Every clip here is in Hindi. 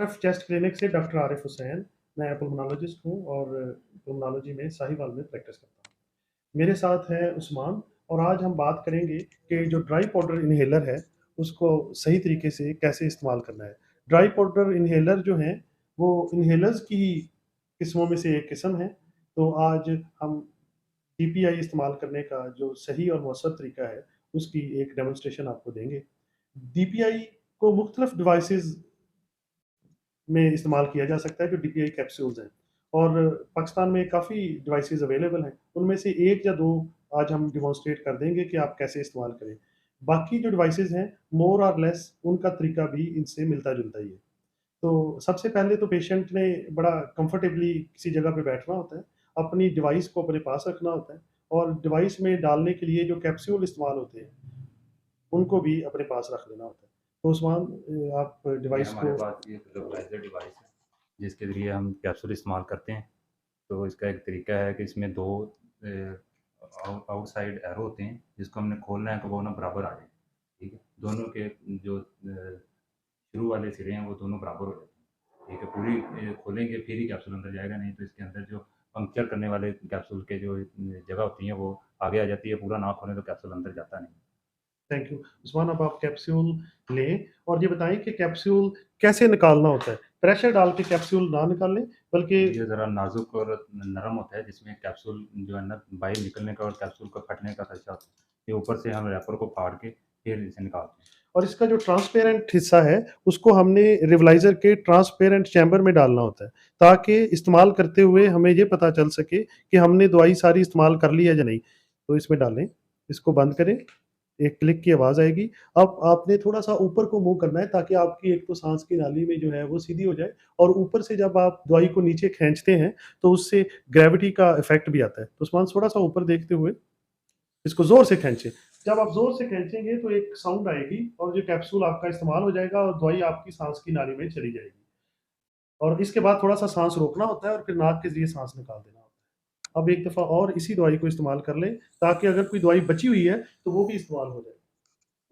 एफ चेस्ट क्लिनिक से डॉक्टर आरिफ हुसैन। मैं पल्मोनोलॉजिस्ट हूँ और पल्मोनोलॉजी में साहिवाल में प्रैक्टिस करता हूँ। मेरे साथ है उस्मान और आज हम बात करेंगे कि जो ड्राई पाउडर इन्हेलर है, उसको सही तरीके से कैसे इस्तेमाल करना है। ड्राई पाउडर इन्हेलर जो हैं, वो इन्हेलर्स की किस्मों में से एक किस्म है। तो आज हम डीपीआई इस्तेमाल करने का जो सही और मौसर तरीका है, उसकी एक डेमोन्स्ट्रेशन आपको देंगे। डीपीआई को मुख्तलिफ डिवाइसेज़ में इस्तेमाल किया जा सकता है जो डीपीआई कैप्सूल्स हैं और पाकिस्तान में काफ़ी डिवाइसेस अवेलेबल हैं। उनमें से 1 या 2 आज हम डेमोंस्ट्रेट कर देंगे कि आप कैसे इस्तेमाल करें। बाकी जो डिवाइसेस हैं, मोर और लेस उनका तरीका भी इनसे मिलता-जुलता ही है। तो सबसे पहले तो पेशेंट ने बड़ा कंफर्टेबली किसी जगह पे बैठना होता है, अपनी डिवाइस को अपने पास रखना होता है और डिवाइस में डालने के लिए जो कैप्सूल इस्तेमाल होते हैं, उनको भी अपने पास रख लेना होता है। तो उस्मान आप ये डिवाइस हमारे को पास ये नेबुलाइज़र डिवाइस है, जिसके ज़रिए हम कैप्सूल इस्तेमाल करते हैं। तो इसका एक तरीका है कि इसमें 2 आउटसाइड एरो होते हैं, जिसको हमने खोलना है तो वो ना बराबर आ जाए, ठीक है? दोनों के जो शुरू वाले सिरे हैं, वो दोनों बराबर हो जाते हैं, ठीक है? पूरी खोलेंगे फिर ही कैप्सूल अंदर जाएगा, नहीं तो इसके अंदर जो पंक्चर करने वाले कैप्सूल के जो जगह होती है, वो आगे आ जाती है, पूरा ना खोलें तो कैप्सूल अंदर जाता नहीं। Thank you. उस्मान अब आप कैप्सूल लें और ये बताएँ कि कैप्सूल कैसे निकालना होता है? प्रेशर डाल के कैप्सूल ना निकालें, बल्कि ये ज़रा नाज़ुक और नरम होता है, जिसमें कैप्सूल जो है ना बाहर निकलने का और कैप्सूल को फटने का खदशा होता है। ये ऊपर से हम रैपर को फाड़ के फिर इसे निकालते हैं। और इसका जो ट्रांसपेरेंट हिस्सा है, उसको हमने नेबुलाइज़र के ट्रांसपेरेंट चैम्बर में डालना होता है, ताकि इस्तेमाल करते हुए हमें ये पता चल सके कि हमने दवाई सारी इस्तेमाल कर ली है या नहीं। तो इसमें डालें, इसको बंद करें, एक क्लिक की आवाज़ आएगी। अब आपने थोड़ा-सा ऊपर को मूव करना है ताकि आपकी एक तो साँस की नाली में जो है वो सीधी हो जाए और ऊपर से जब आप दवाई को नीचे खींचते हैं, तो उससे ग्रेविटी का इफ़ेक्ट भी आता है। तो उस्मान थोड़ा-सा ऊपर देखते हुए इसको ज़ोर से खींचें। जब आप ज़ोर से खींचेंगे तो एक साउंड आएगी और जो कैप्सूल आपका इस्तेमाल हो जाएगा और दवाई आपकी साँस की नाली में चली जाएगी। और इसके बाद थोड़ा-सा साँस रोकना होता है और फिर नाक के ज़रिए साँस निकाल देना होता है। अब एक दफ़ा और इसी दवाई को इस्तेमाल कर लें, ताकि अगर कोई दवाई बची हुई है, तो वो भी इस्तेमाल हो जाए।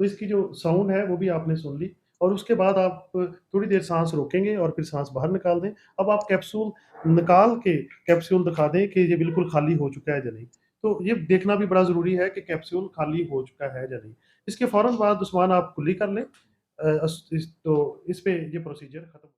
तो इसकी जो साउंड है, वो भी आपने सुन ली और उसके बाद आप थोड़ी देर साँस रोकेंगे और फिर साँस बाहर निकाल दें। अब आप कैप्सूल निकाल के कैप्सूल दिखा दें कि ये बिल्कुल खाली हो चुका है या नहीं। तो ये देखना भी बड़ा ज़रूरी है कि कैप्सूल खाली हो चुका है या नहीं। इसके फ़ौरन बाद उस्मान आप कुल्ली कर लें। अ, अस इस पे ये प्रोसीजर खत्म